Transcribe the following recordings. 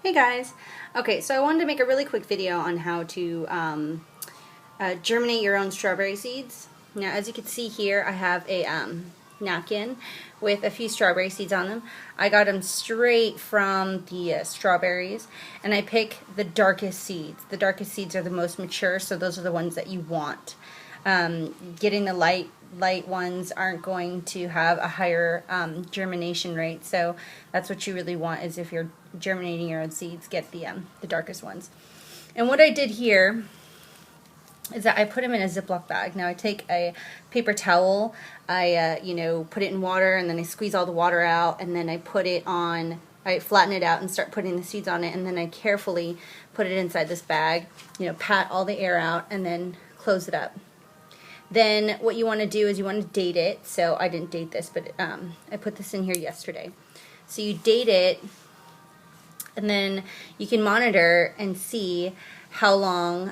Hey guys. Okay, so I wanted to make a really quick video on how to germinate your own strawberry seeds. Now, as you can see here, I have a napkin with a few strawberry seeds on them. I got them straight from the strawberries, and I pick the darkest seeds. The darkest seeds are the most mature, so those are the ones that you want. Getting the light ones aren't going to have a higher germination rate, so that's what you really want. Is if you're germinating your own seeds, get the darkest ones. And what I did here is that I put them in a Ziploc bag. Now I take a paper towel, I put it in water, and then I squeeze all the water out, and then I flatten it out and start putting the seeds on it, and then I carefully put it inside this bag, pat all the air out, and then close it up. Then what you want to do is you want to date it. So I didn't date this, but I put this in here yesterday. So you date it, and then you can monitor and see how long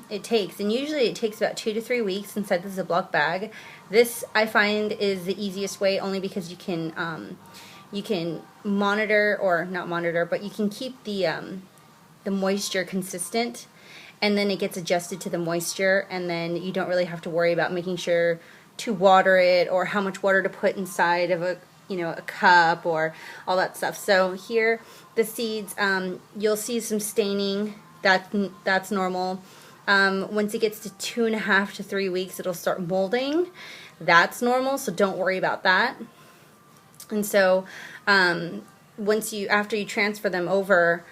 it takes. And usually it takes about 2 to 3 weeks inside the Ziploc bag. This I find is the easiest way, only because you can monitor, or not monitor, but you can keep the moisture consistent. And then it gets adjusted to the moisture, and then you don't really have to worry about making sure to water it or how much water to put inside of a cup or all that stuff. So here, the seeds, you'll see some staining. That's normal. Once it gets to 2.5 to 3 weeks, it'll start molding. That's normal, so don't worry about that. And so after you transfer them over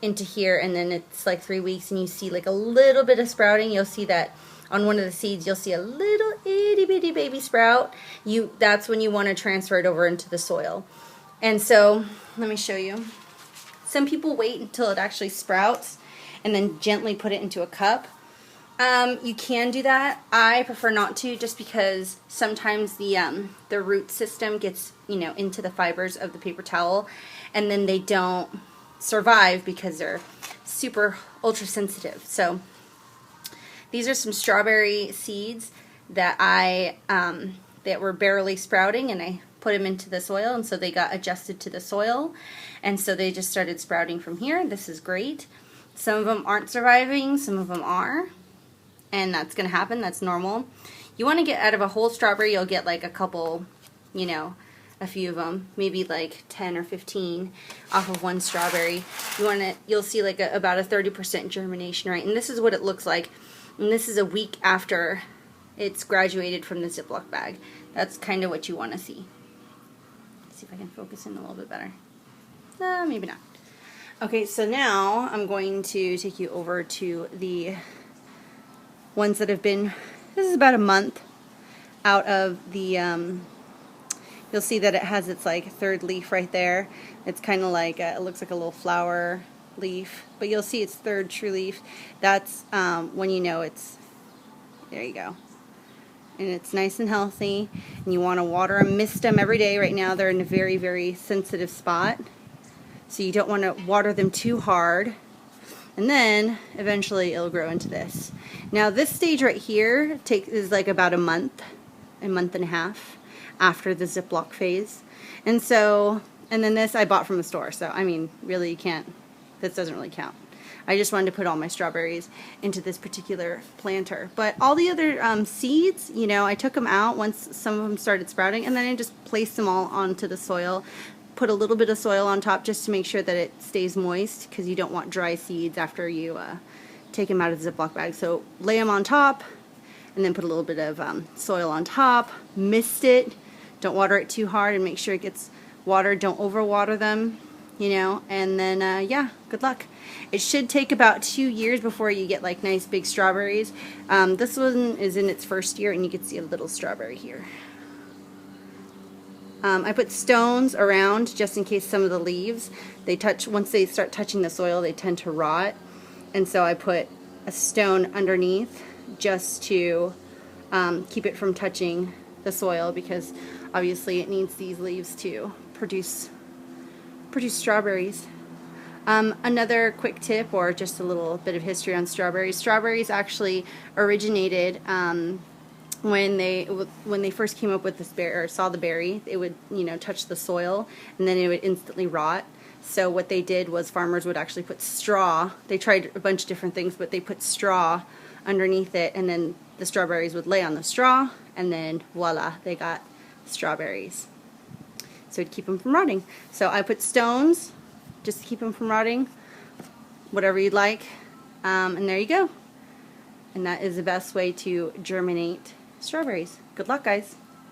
into here, and then it's like 3 weeks, and you see like a little bit of sprouting, you'll see that on one of the seeds you'll see a little itty bitty baby sprout. That's when you want to transfer it over into the soil. And so let me show you. Some people wait until it actually sprouts and then gently put it into a cup. You can do that. I prefer not to, just because sometimes the root system gets into the fibers of the paper towel, and then they don't survive because they're super ultra sensitive. So these are some strawberry seeds that that were barely sprouting, and I put them into the soil, and so they got adjusted to the soil, and so they just started sprouting from here. This is great. Some of them aren't surviving, some of them are, and that's gonna happen. That's normal. You want to get out of a whole strawberry, you'll get like a couple, a few of them, maybe like 10 or 15 off of one strawberry. You'll see like about a 30% germination rate, and this is what it looks like. And this is a week after it's graduated from the Ziploc bag. That's kind of what you want to see. Let's see if I can focus in a little bit better. Maybe not. Okay, so now I'm going to take you over to the ones that have been, this is about a month out of the, you'll see that it has its like third leaf right there. It's kind of like, it looks like a little flower leaf, but you'll see its third true leaf. That's when you know it's, there you go. And it's nice and healthy, and you want to water them, mist them every day. Right now they're in a very, very sensitive spot, so you don't want to water them too hard, and then eventually it'll grow into this. Now this stage right here is like about a month and a half after the Ziploc phase. And then this I bought from the store, so I mean, really, you can't, this doesn't really count. I just wanted to put all my strawberries into this particular planter. But all the other seeds, I took them out once some of them started sprouting, and then I just placed them all onto the soil. Put a little bit of soil on top just to make sure that it stays moist, because you don't want dry seeds after you take them out of the Ziploc bag. So lay them on top, and then put a little bit of soil on top, mist it. Don't water it too hard, and make sure it gets watered. Don't overwater them, and then, yeah, good luck. It should take about 2 years before you get like nice big strawberries. This one is in its first year, and you can see a little strawberry here. I put stones around just in case some of the leaves, once they start touching the soil, they tend to rot. And so I put a stone underneath just to keep it from touching the soil, because obviously it needs these leaves to produce strawberries. Another quick tip, or just a little bit of history on strawberries. Strawberries actually originated when they first came up with this berry, or saw the berry. It would touch the soil, and then it would instantly rot. So what they did was farmers would actually put straw. They tried a bunch of different things, but they put straw underneath it, and then the strawberries would lay on the straw, and then voila, they got strawberries. So it'd keep them from rotting. So I put stones just to keep them from rotting, whatever you'd like, and there you go. And that is the best way to germinate strawberries. Good luck, guys.